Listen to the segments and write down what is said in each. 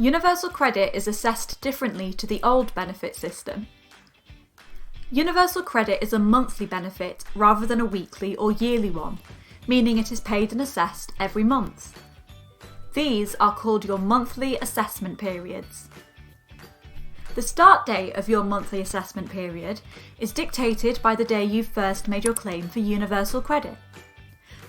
Universal credit is assessed differently to the old benefit system. Universal credit is a monthly benefit rather than a weekly or yearly one, meaning it is paid and assessed every month. These are called your monthly assessment periods. The start date of your monthly assessment period is dictated by the day you first made your claim for universal credit.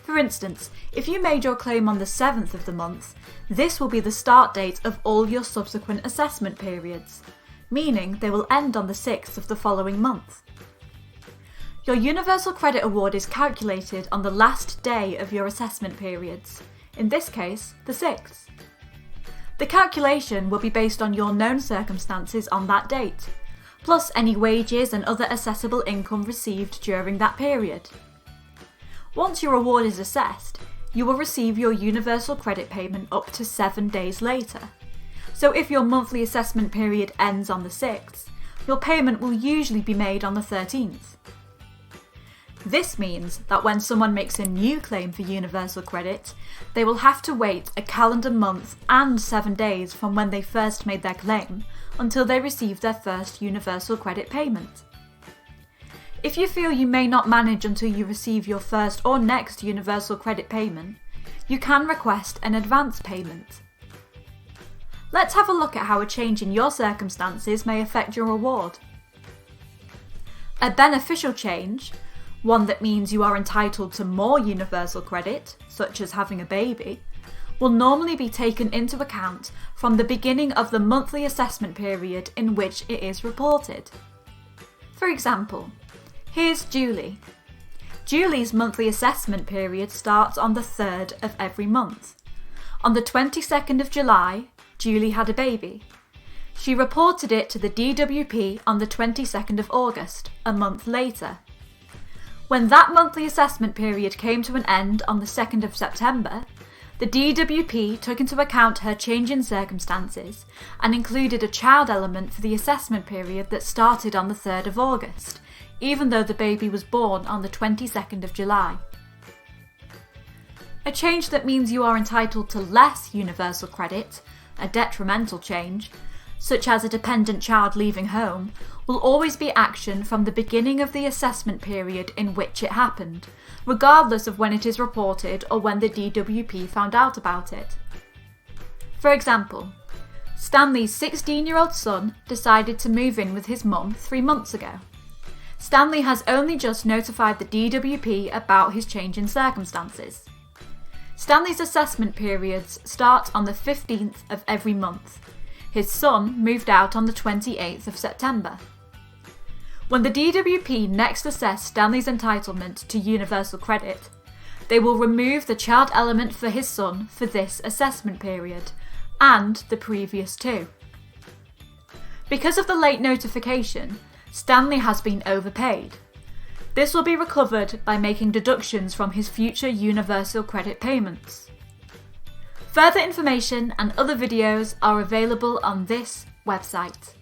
For instance, if you made your claim on the 7th of the month, this will be the start date of all your subsequent assessment periods, meaning they will end on the 6th of the following month. Your Universal Credit Award is calculated on the last day of your assessment periods, in this case, the 6th. The calculation will be based on your known circumstances on that date, plus any wages and other assessable income received during that period. Once your award is assessed, you will receive your universal credit payment up to 7 days later. So if your monthly assessment period ends on the 6th, your payment will usually be made on the 13th. This means that when someone makes a new claim for universal credit, they will have to wait a calendar month and 7 days from when they first made their claim until they receive their first universal credit payment. If you feel you may not manage until you receive your first or next universal credit payment, you can request an advance payment. Let's have a look at how a change in your circumstances may affect your award. A beneficial change, one that means you are entitled to more universal credit, such as having a baby, will normally be taken into account from the beginning of the monthly assessment period in which it is reported. For example, here's Julie. Julie's monthly assessment period starts on the 3rd of every month. On the 22nd of July, Julie had a baby. She reported it to the DWP on the 22nd of August, a month later. When that monthly assessment period came to an end on the 2nd of September, the DWP took into account her change in circumstances and included a child element for the assessment period that started on the 3rd of August, even though the baby was born on the 22nd of July. A change that means you are entitled to less universal credit, a detrimental change, such as a dependent child leaving home, will always be actioned from the beginning of the assessment period in which it happened, regardless of when it is reported or when the DWP found out about it. For example, Stanley's 16-year-old son decided to move in with his mum 3 months ago. Stanley has only just notified the DWP about his change in circumstances. Stanley's assessment periods start on the 15th of every month. His son moved out on the 28th of September. When the DWP next assess Stanley's entitlement to universal credit, they will remove the child element for his son for this assessment period, and the previous 2. Because of the late notification, Stanley has been overpaid. This will be recovered by making deductions from his future universal credit payments. Further information and other videos are available on this website.